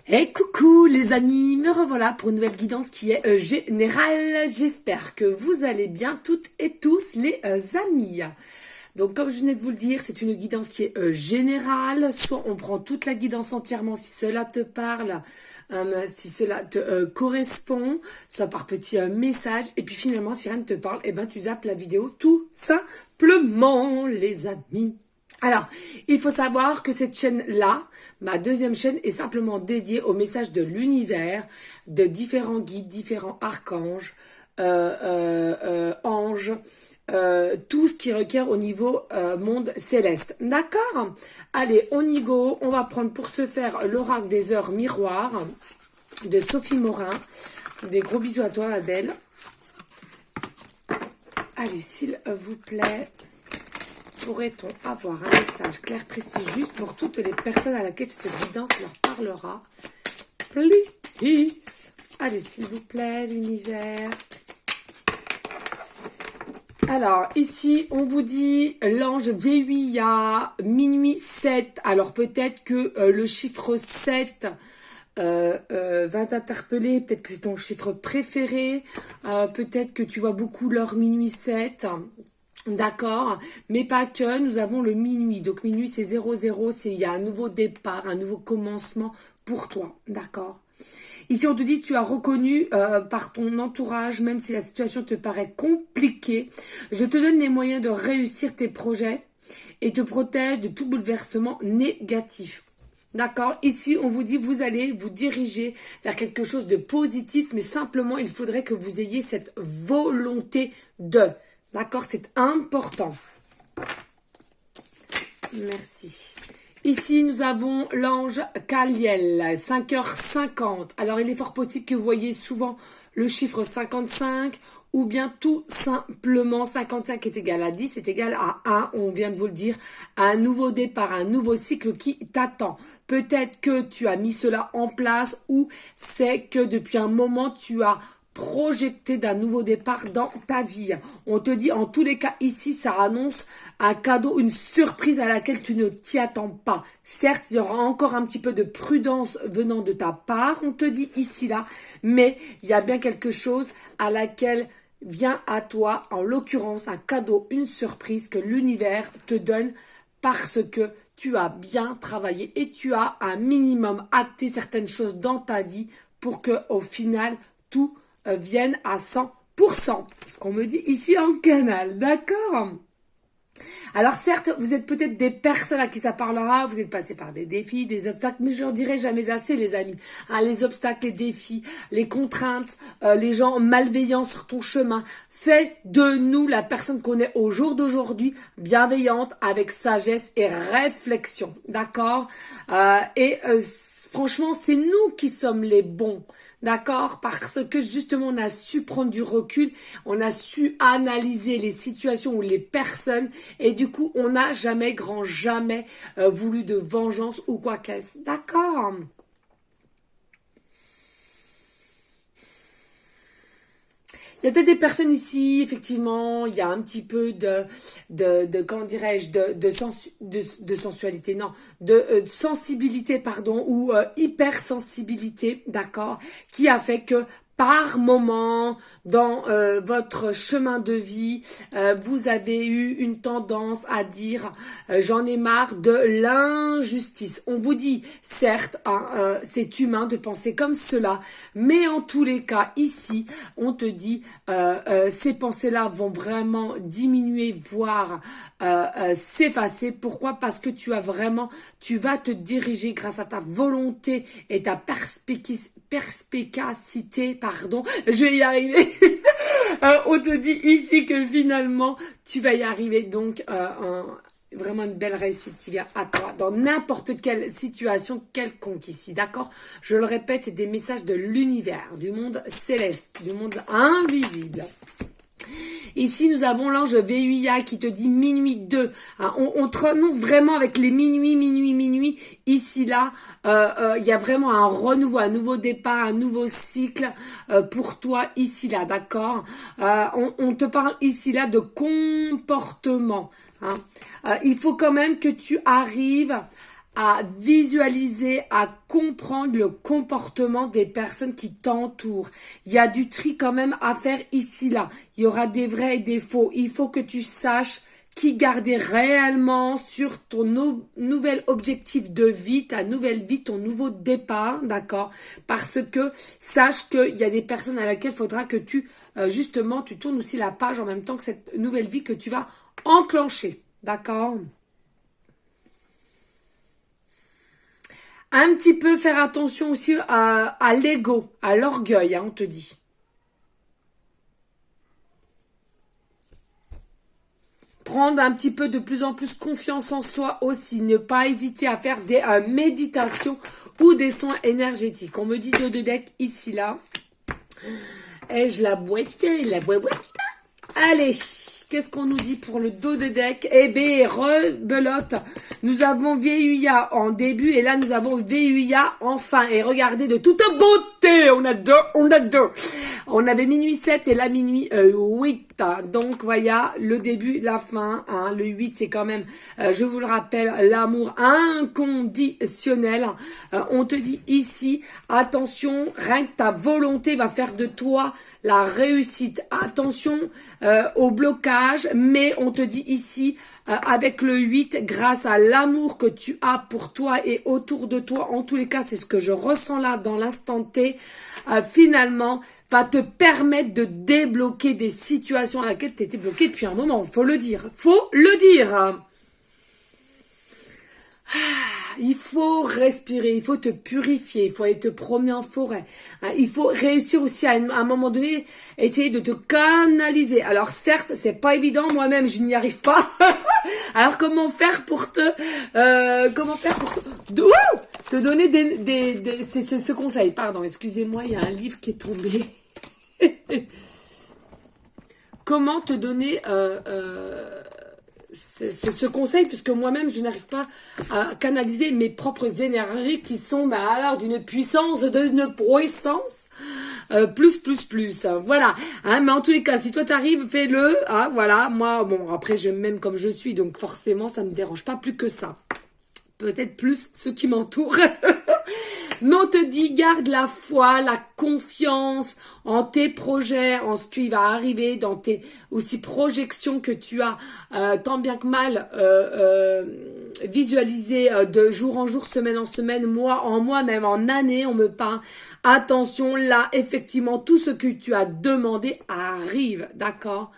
Et coucou les amis, me revoilà pour une nouvelle guidance qui est générale. J'espère que vous allez bien toutes et tous les amis. Donc comme je venais de vous le dire, c'est une guidance qui est générale. Soit on prend toute la guidance entièrement si cela te parle, si cela te correspond, soit par petit message. Et puis finalement, si rien ne te parle, eh ben, tu zappes la vidéo tout simplement les amis. Alors, il faut savoir que cette chaîne-là, ma deuxième chaîne, est simplement dédiée au message de l'univers, de différents guides, différents archanges, anges, tout ce qui requiert au niveau monde céleste. D'accord? Allez, on y go. On va prendre pour ce faire l'oracle des heures miroirs de Sophie Morin. Des gros bisous à toi, Adèle. Allez, s'il vous plaît. Pourrait-on avoir un message clair, précis, juste pour toutes les personnes à laquelle cette guidance leur parlera? Please. Allez, s'il vous plaît, l'univers. Alors, ici, on vous dit l'ange V8A, minuit 7. Alors, peut-être que le chiffre 7 va t'interpeller. Peut-être que c'est ton chiffre préféré. Peut-être que tu vois beaucoup l'heure minuit 7. D'accord, mais pas que, nous avons le minuit. Donc minuit c'est 00, il y a un nouveau départ, un nouveau commencement pour toi. D'accord. Ici on te dit tu as reconnu par ton entourage, même si la situation te paraît compliquée, je te donne les moyens de réussir tes projets et te protège de tout bouleversement négatif. D'accord, ici on vous dit vous allez vous diriger vers quelque chose de positif, mais simplement il faudrait que vous ayez cette volonté de... D'accord, c'est important. Merci. Ici, nous avons l'ange Kaliel, 5h50. Alors, il est fort possible que vous voyez souvent le chiffre 55 ou bien tout simplement 55 est égal à 10, est égal à 1. On vient de vous le dire, un nouveau départ, un nouveau cycle qui t'attend. Peut-être que tu as mis cela en place ou c'est que depuis un moment, tu as projeté d'un nouveau départ dans ta vie. On te dit en tous les cas ici, ça annonce un cadeau, une surprise à laquelle tu ne t'y attends pas. Certes, il y aura encore un petit peu de prudence venant de ta part, on te dit ici là, mais il y a bien quelque chose à laquelle vient à toi, en l'occurrence un cadeau, une surprise que l'univers te donne parce que tu as bien travaillé et tu as un minimum acté certaines choses dans ta vie pour que au final tout viennent à 100%. Ce qu'on me dit ici en canal. D'accord? Alors certes, vous êtes peut-être des personnes à qui ça parlera, vous êtes passé par des défis, des obstacles, mais je ne dirai jamais assez les amis. Hein, les obstacles, les défis, les contraintes, les gens malveillants sur ton chemin. Fais de nous la personne qu'on est au jour d'aujourd'hui, bienveillante, avec sagesse et réflexion. D'accord? Franchement, c'est nous qui sommes les bons. D'accord? Parce que justement, on a su prendre du recul, on a su analyser les situations ou les personnes et du coup, on n'a jamais, grand jamais voulu de vengeance ou quoi qu'est-ce. D'accord? Il y a peut-être des personnes ici, effectivement, il y a un petit peu comment dirais-je, de sensualité, non, de sensibilité, pardon, ou hypersensibilité, d'accord, qui a fait que par moment, dans votre chemin de vie, vous avez eu une tendance à dire j'en ai marre de l'injustice. On vous dit, certes, hein, c'est humain de penser comme cela, mais en tous les cas, ici, on te dit ces pensées-là vont vraiment diminuer, voire s'effacer. Pourquoi? Parce que tu vas te diriger grâce à ta volonté et ta perspicacité, pardon, je vais y arriver. On te dit ici que finalement, tu vas y arriver. Donc, vraiment une belle réussite qui vient à toi dans n'importe quelle situation quelconque ici, d'accord? Je le répète, c'est des messages de l'univers, du monde céleste, du monde invisible. Ici, nous avons l'ange V8A qui te dit minuit 2. Hein, on te renonce vraiment avec les minuit. Ici, là, il y a vraiment un renouveau, un nouveau départ, un nouveau cycle pour toi ici, là, d'accord? On te parle ici, là, de comportement. Hein. Il faut quand même que tu arrives à visualiser, à comprendre le comportement des personnes qui t'entourent. Il y a du tri quand même à faire ici, là. Il y aura des vrais et des faux. Il faut que tu saches qui garder réellement sur ton nouvel objectif de vie, ta nouvelle vie, ton nouveau départ, d'accord? Parce que sache qu'il y a des personnes à laquelle il faudra que tu, justement, tu tournes aussi la page en même temps que cette nouvelle vie que tu vas enclencher, d'accord? Un petit peu faire attention aussi à l'ego, à l'orgueil, hein, on te dit. Prendre un petit peu de plus en plus confiance en soi aussi. Ne pas hésiter à faire des méditations ou des soins énergétiques. On me dit dos de deck ici, là. Et je la boite, la boite. Allez, qu'est-ce qu'on nous dit pour le dos de deck? Eh bien, rebelote. Nous avons VUIA en début et là, nous avons VUIA en fin. Et regardez, de toute beauté, on a deux. On avait minuit 7 et là, minuit 8. Donc, voilà, le début, la fin. Hein, le 8, c'est quand même, je vous le rappelle, l'amour inconditionnel. On te dit ici, attention, rien que ta volonté va faire de toi la réussite. Attention au blocage, mais on te dit ici, avec le 8, grâce à l'amour que tu as pour toi et autour de toi, en tous les cas, c'est ce que je ressens là dans l'instant T, finalement, va te permettre de débloquer des situations à laquelle tu étais bloqué depuis un moment. Faut le dire. Il faut respirer, il faut te purifier, il faut aller te promener en forêt. Il faut réussir aussi à un moment donné, essayer de te canaliser. Alors certes, c'est pas évident, moi-même je n'y arrive pas. Alors comment faire pour te donner ce conseil. Pardon, excusez-moi, il y a un livre qui est tombé. Comment te donner ce conseil, puisque moi-même je n'arrive pas à canaliser mes propres énergies qui sont alors d'une puissance plus. Voilà, hein, mais en tous les cas, si toi t'arrives, fais-le. Hein, voilà, moi, bon, après je m'aime comme je suis, donc forcément ça me dérange pas plus que ça. Peut-être plus ceux qui m'entourent. Mais on te dit, garde la foi, la confiance en tes projets, en ce qui va arriver, dans tes aussi projections que tu as tant bien que mal visualisées de jour en jour, semaine en semaine, mois en mois, même en année, on me parle. Attention, là, effectivement, tout ce que tu as demandé arrive, d'accord ?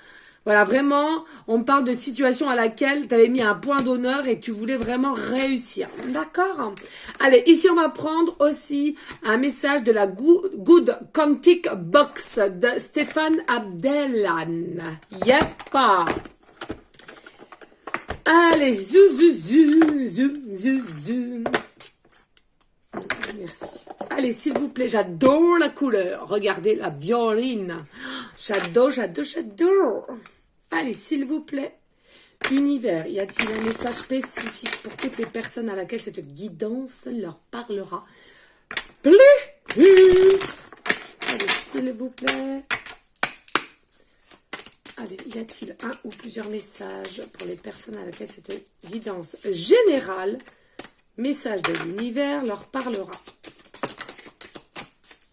Voilà, vraiment, on me parle de situation à laquelle tu avais mis un point d'honneur et tu voulais vraiment réussir. D'accord? Allez, ici, on va prendre aussi un message de la Good Quantic Box de Stéphane Abdellan. Yep! Allez, zou. Merci. Allez, s'il vous plaît, j'adore la couleur. Regardez la violine. J'adore. Allez, s'il vous plaît. Univers, y a-t-il un message spécifique pour toutes les personnes à laquelle cette guidance leur parlera plus? Allez, s'il vous plaît. Allez, y a-t-il un ou plusieurs messages pour les personnes à laquelle cette guidance générale, message de l'univers, leur parlera?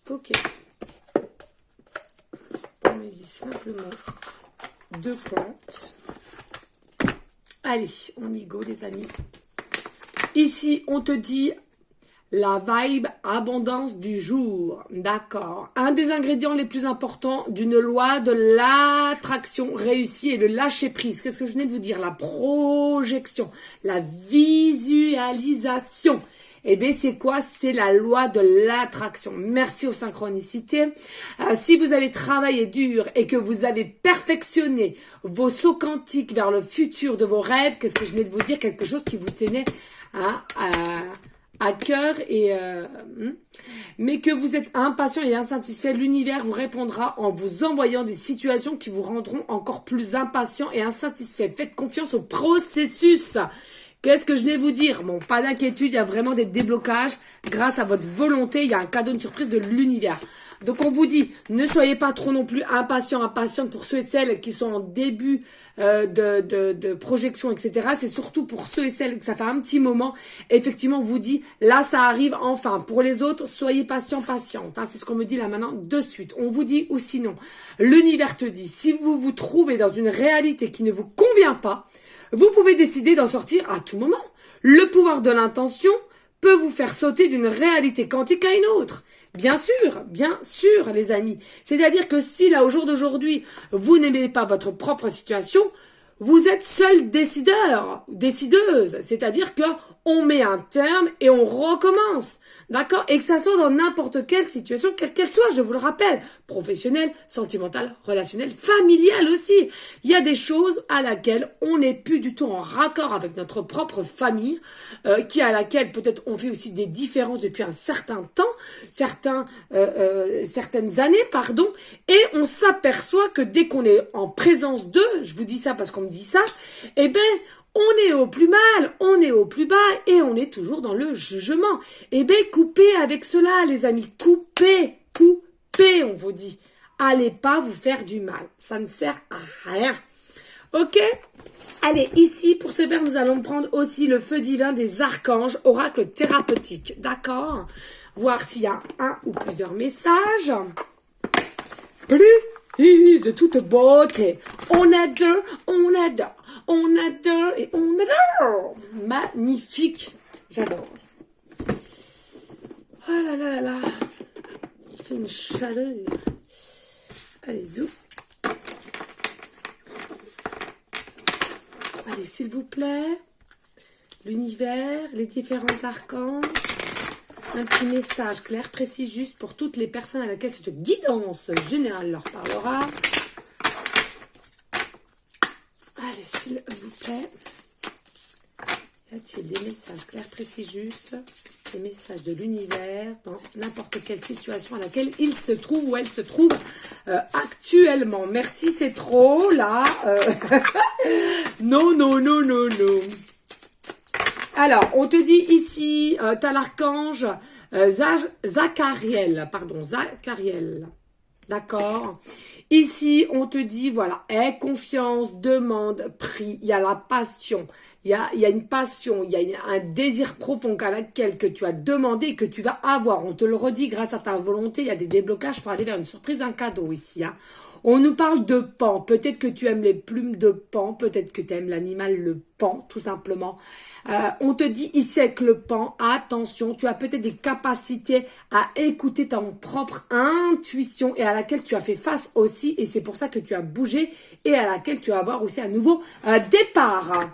Ok. On me dit simplement 2 pointes. Allez, on y go les amis. Ici, on te dit la vibe abondance du jour. D'accord. Un des ingrédients les plus importants d'une loi de l'attraction réussie est le lâcher prise. Qu'est-ce que je venais de vous dire? La projection, la visualisation. Eh bien, c'est quoi? C'est la loi de l'attraction. Merci aux synchronicités. Si vous avez travaillé dur et que vous avez perfectionné vos sauts quantiques vers le futur de vos rêves, qu'est-ce que je venais de vous dire? Quelque chose qui vous tenait à cœur mais que vous êtes impatient et insatisfait, l'univers vous répondra en vous envoyant des situations qui vous rendront encore plus impatient et insatisfait. Faites confiance au processus. Qu'est-ce que je vais vous dire? Bon, pas d'inquiétude, il y a vraiment des déblocages. Grâce à votre volonté, il y a un cadeau de surprise de l'univers. Donc on vous dit, ne soyez pas trop non plus impatiente pour ceux et celles qui sont en début de projection, etc. C'est surtout pour ceux et celles que ça fait un petit moment. Effectivement, on vous dit, là ça arrive enfin. Pour les autres, soyez patiente. Hein, c'est ce qu'on me dit là maintenant de suite. On vous dit, ou sinon, l'univers te dit, si vous vous trouvez dans une réalité qui ne vous convient pas, vous pouvez décider d'en sortir à tout moment. Le pouvoir de l'intention peut vous faire sauter d'une réalité quantique à une autre. Bien sûr, les amis. C'est-à-dire que si, là, au jour d'aujourd'hui, vous n'aimez pas votre propre situation, vous êtes seul décideur, décideuse. C'est-à-dire que on met un terme et on recommence. D'accord? Et que ça soit dans n'importe quelle situation, quelle qu'elle soit, je vous le rappelle. Professionnelle, sentimentale, relationnelle, familiale aussi. Il y a des choses à laquelles on n'est plus du tout en raccord avec notre propre famille, à laquelle peut-être on fait aussi des différences depuis un certain temps, certaines années, pardon, et on s'aperçoit que dès qu'on est en présence d'eux, je vous dis ça parce qu'on me dit ça, eh ben, on est au plus mal, on est au plus bas et on est toujours dans le jugement. Eh bien, coupez avec cela, les amis. Coupez, on vous dit. Allez pas vous faire du mal. Ça ne sert à rien. Ok? Allez, ici, pour ce faire, nous allons prendre aussi le feu divin des archanges, oracle thérapeutique. D'accord? Voir s'il y a un ou plusieurs messages. Plus de toute beauté. On adore et on adore. Magnifique. J'adore. Oh là là là là. Il fait une chaleur. Allez, zou. Allez, s'il vous plaît. L'univers, les différents archanges. Un petit message clair, précis, juste pour toutes les personnes à laquelle cette guidance générale leur parlera. Allez, s'il vous plaît. Y a-t-il des messages clairs, précis, justes, des messages de l'univers dans n'importe quelle situation à laquelle il se trouve ou elle se trouve actuellement. Merci, c'est trop, là. Non. Alors, on te dit ici, tu as l'archange Zachariel. D'accord? Ici, on te dit, voilà, aie confiance, demande, prie. Il y a la passion. Il y a une passion, il y a un désir profond à laquelle que tu as demandé et que tu vas avoir. On te le redit, grâce à ta volonté, il y a des déblocages pour aller vers une surprise, un cadeau ici. Hein. On nous parle de pan. Peut-être que tu aimes les plumes de pan, peut-être que tu aimes l'animal, le pan, tout simplement. On te dit ici avec le pan, attention, tu as peut-être des capacités à écouter ta propre intuition et à laquelle tu as fait face aussi. Et c'est pour ça que tu as bougé et à laquelle tu vas avoir aussi un nouveau départ.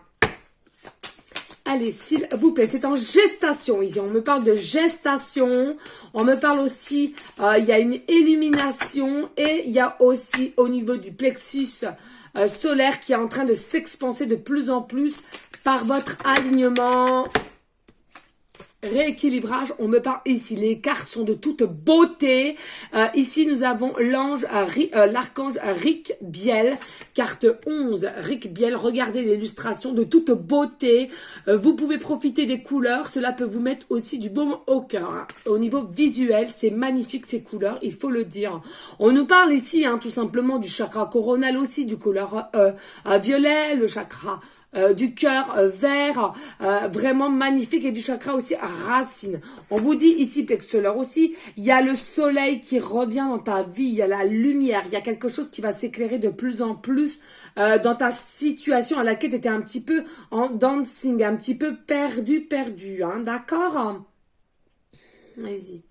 Allez, s'il vous plaît, c'est en gestation ici. On me parle de gestation. On me parle aussi, il y a une élimination et il y a aussi au niveau du plexus solaire qui est en train de s'expanser de plus en plus par votre alignement. Rééquilibrage, on me parle ici, les cartes sont de toute beauté. Ici, nous avons l'archange Rick Biel, carte 11, Rick Biel. Regardez l'illustration de toute beauté. Vous pouvez profiter des couleurs. Cela peut vous mettre aussi du baume au cœur. Hein. Au niveau visuel, c'est magnifique ces couleurs, il faut le dire. On nous parle ici, hein, tout simplement, du chakra coronal aussi, du couleur violet, le chakra du cœur vert, vraiment magnifique, et du chakra aussi racine. On vous dit ici, plexus solaire aussi, il y a le soleil qui revient dans ta vie, il y a la lumière, il y a quelque chose qui va s'éclairer de plus en plus dans ta situation à laquelle tu étais un petit peu en dancing, un petit peu perdu, hein, d'accord? Allez-y.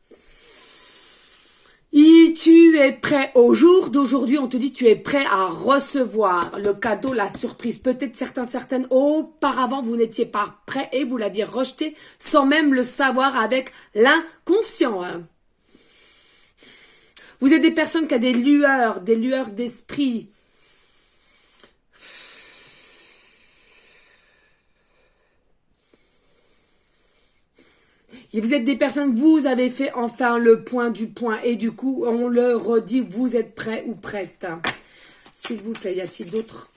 Et tu es prêt au jour d'aujourd'hui, on te dit tu es prêt à recevoir le cadeau, la surprise. Peut-être certaines, auparavant vous n'étiez pas prêt et vous l'aviez rejeté sans même le savoir avec l'inconscient. Hein. Vous êtes des personnes qui ont des lueurs d'esprit. Et vous êtes des personnes, vous avez fait enfin le point du point. Et du coup, on le redit, vous êtes prêts ou prêtes. S'il vous plaît, y a-t-il d'autres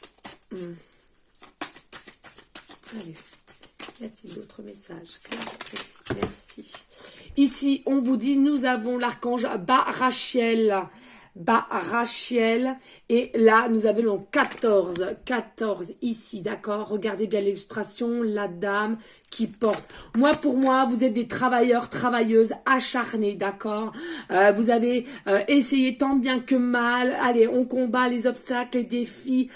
Allez. Y a-t-il d'autres messages? Merci. Ici, on vous dit, nous avons l'archange Barachiel. Et là, nous avons 14 ici, d'accord? Regardez bien l'illustration, la dame qui porte. Pour moi, vous êtes des travailleurs, travailleuses acharnés, d'accord? Vous avez essayé tant bien que mal. Allez, on combat les obstacles, les défis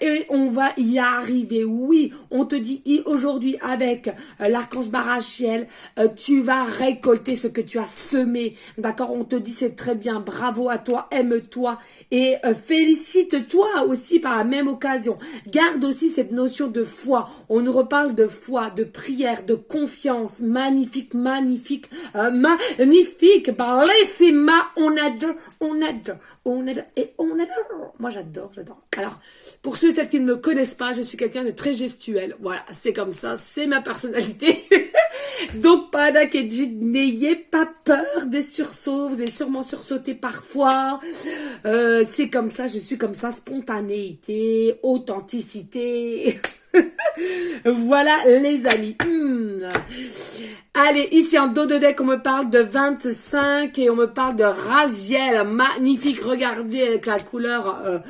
et on va y arriver. Oui, on te dit aujourd'hui avec l'archange Barachiel, tu vas récolter ce que tu as semé, d'accord? On te dit c'est très bien, bravo à toi, aime-toi et félicite-toi aussi par la même occasion. Garde aussi cette notion de foi. On nous reparle de foi, de prière, de confiance. Magnifique. Bellissima. On adore. Moi, j'adore. Alors, pour ceux et celles qui ne me connaissent pas, je suis quelqu'un de très gestuel. Voilà, c'est comme ça, c'est ma personnalité. Donc, pas d'inquiétude, n'ayez pas peur des sursauts. Vous avez sûrement sursauté parfois. C'est comme ça, je suis comme ça. Spontanéité, authenticité. Voilà les amis. Allez, ici en dos de deck, on me parle de 25 et on me parle de Raziel. Magnifique, regardez avec la couleur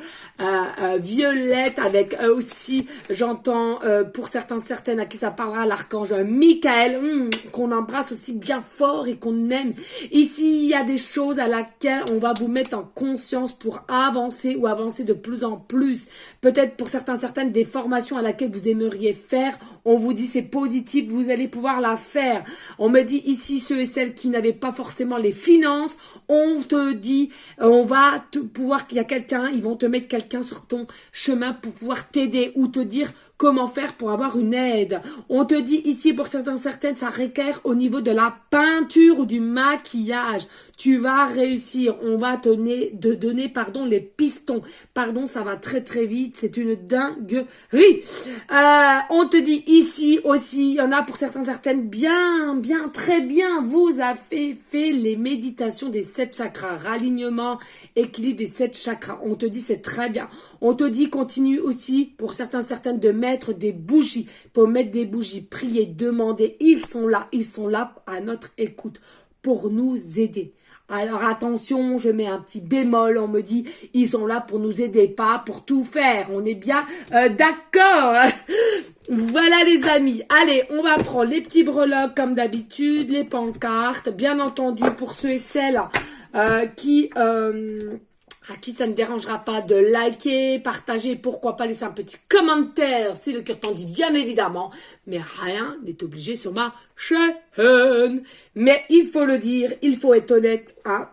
violette, avec aussi, j'entends pour certaines à qui ça parlera, l'archange Michael, qu'on embrasse aussi bien fort et qu'on aime. Ici, il y a des choses à laquelle on va vous mettre en conscience pour avancer ou avancer de plus en plus. Peut-être pour certaines des formations à laquelle vous aimeriez faire, on vous dit c'est positif, vous allez pouvoir la faire. On me dit ici ceux et celles qui n'avaient pas forcément les finances, on te dit on va pouvoir, qu'il y a quelqu'un, ils vont te mettre quelqu'un sur ton chemin pour pouvoir t'aider ou te dire comment faire pour avoir une aide. On te dit ici pour certaines, ça requiert au niveau de la peinture ou du maquillage. Tu vas réussir. On va te donner les pistons. Pardon, ça va très très vite. C'est une dinguerie. On te dit ici aussi, il y en a pour certaines, bien, très bien. Vous avez fait les méditations des 7 chakras. Ralignement, équilibre des 7 chakras. On te dit c'est très bien. On te dit continue aussi pour certaines de mettre des bougies. Pour mettre des bougies, prier, demander. Ils sont là à notre écoute pour nous aider. Alors attention, je mets un petit bémol, on me dit, ils sont là pour nous aider, pas pour tout faire. On est bien d'accord. Voilà les amis. Allez, on va prendre les petits breloques comme d'habitude, les pancartes, bien entendu pour ceux et celles à qui ça ne dérangera pas de liker, partager, pourquoi pas laisser un petit commentaire si le cœur t'en dit, bien évidemment. Mais rien n'est obligé sur ma chaîne. Mais il faut le dire, il faut être honnête, hein,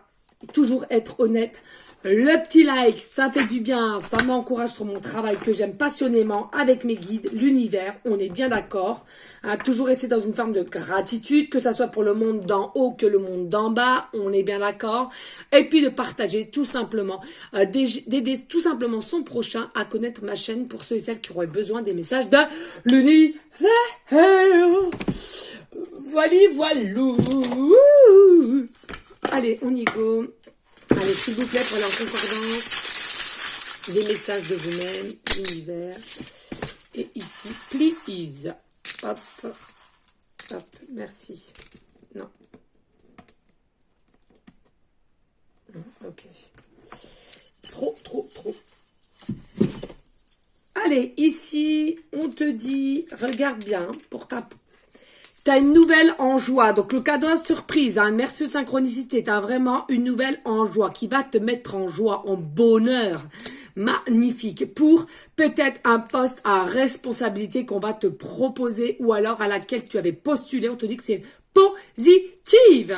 toujours être honnête. Le petit like, ça fait du bien, ça m'encourage sur mon travail que j'aime passionnément avec mes guides, l'univers, on est bien d'accord. Hein, toujours rester dans une forme de gratitude, que ça soit pour le monde d'en haut que le monde d'en bas, on est bien d'accord. Et puis de partager tout simplement, d'aider tout simplement son prochain à connaître ma chaîne pour ceux et celles qui auraient besoin des messages de l'univers. Voilou. Allez, on y go. Allez, s'il vous plaît, prenez en concordance des messages de vous-même, l'univers. Et ici, please. Hop, merci. Non. Ok. Trop. Allez, ici, on te dit, regarde bien pour ta... T'as une nouvelle en joie, donc le cadeau à surprise, hein, merci aux synchronicités, t'as vraiment une nouvelle en joie qui va te mettre en joie, en bonheur, magnifique, pour peut-être un poste à responsabilité qu'on va te proposer ou alors à laquelle tu avais postulé, on te dit que c'est positive,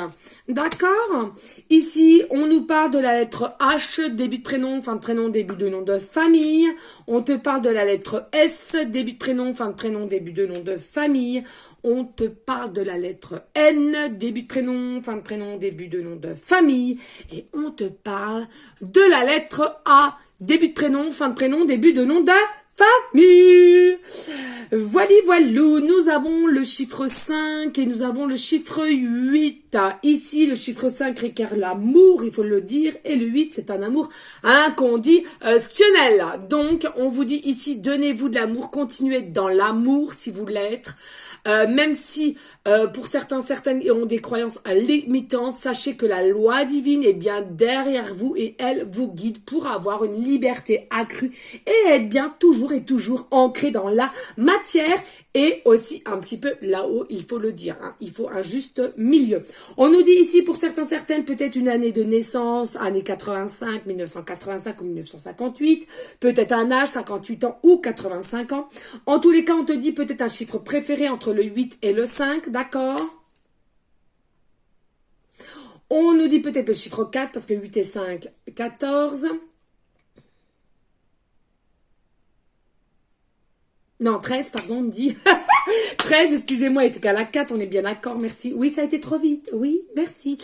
d'accord? Ici, on nous parle de la lettre H, début de prénom, fin de prénom, début de nom de famille. On te parle de la lettre S, début de prénom, fin de prénom, début de nom de famille. On te parle de la lettre N, début de prénom, fin de prénom, début de nom de famille. Et on te parle de la lettre A, début de prénom, fin de prénom, début de nom de famille. Voilou, nous avons le chiffre 5 et nous avons le chiffre 8. Ici, le chiffre 5 requiert l'amour, il faut le dire, et le 8, c'est un amour inconditionnel. Donc, on vous dit ici, donnez-vous de l'amour, continuez dans l'amour si vous voulez être. Même si pour certaines ont des croyances limitantes, sachez que la loi divine est bien derrière vous et elle vous guide pour avoir une liberté accrue et être bien toujours et toujours ancré dans la matière et aussi un petit peu là-haut, il faut le dire, hein, il faut un juste milieu. On nous dit ici pour certaines peut-être une année de naissance, année 85, 1985 ou 1958, peut-être un âge, 58 ans ou 85 ans. En tous les cas, on te dit peut-être un chiffre préféré entre le 8 et le 5, d'accord? On nous dit peut-être le chiffre 4 parce que 8 et 5, 14. Non, 13, pardon, on me dit. 13, excusez-moi, était qu'à la 4, on est bien d'accord, merci. Oui, ça a été trop vite, oui, merci.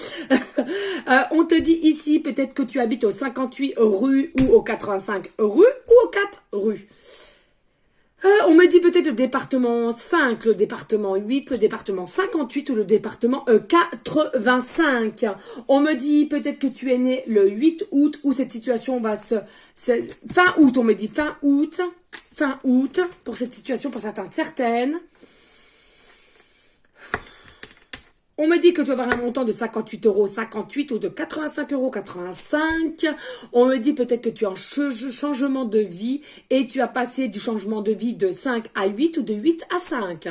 On te dit ici, peut-être que tu habites au 58 rue ou au 85 rue ou au 4 rue. On me dit peut-être le département 5, le département 8, le département 58 ou le département 85. On me dit peut-être que tu es né le 8 août où cette situation va fin août, on me dit fin août, pour cette situation, pour certaines. On me dit que tu vas avoir un montant de 58,58 € ou de 85,85 €. On me dit peut-être que tu as un changement de vie et tu as passé du changement de vie de 5 à 8 ou de 8 à 5.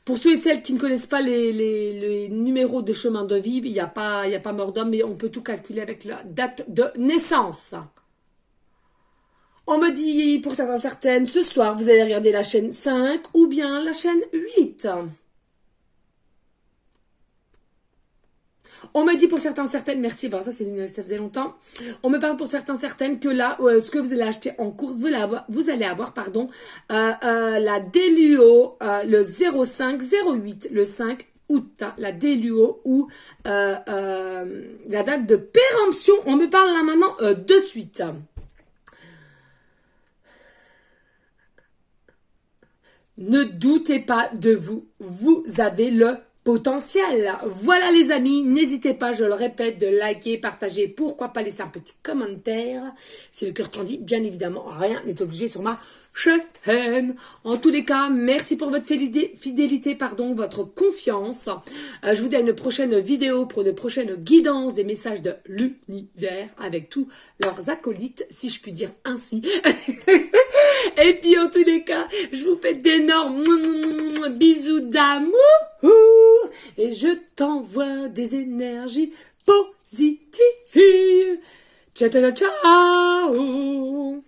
Pour ceux et celles qui ne connaissent pas les numéros de chemin de vie, il n'y a pas mort d'homme, mais on peut tout calculer avec la date de naissance. On me dit, pour certaines, ce soir, vous allez regarder la chaîne 5 ou bien la chaîne 8. On me dit pour certaines, merci, bon ça faisait longtemps. On me parle pour certaines que là, ce que vous allez acheter en cours, vous allez avoir, la Deluo, le 05-08, le 5 août, la Deluo ou la date de péremption. On me parle là maintenant de suite. Ne doutez pas de vous, vous avez le potentiel. Voilà les amis, n'hésitez pas, je le répète, de liker, partager, pourquoi pas laisser un petit commentaire. Si le cœur t'en dit, bien évidemment, rien n'est obligé sur ma chaîne. En tous les cas, merci pour votre fidélité, votre confiance. Je vous dis à une prochaine vidéo pour une prochaine guidance des messages de l'univers avec tous leurs acolytes, si je puis dire ainsi. Et puis en tous les cas, je vous fais d'énormes bisous d'amour et je t'envoie des énergies positives. Ciao, ciao, ciao.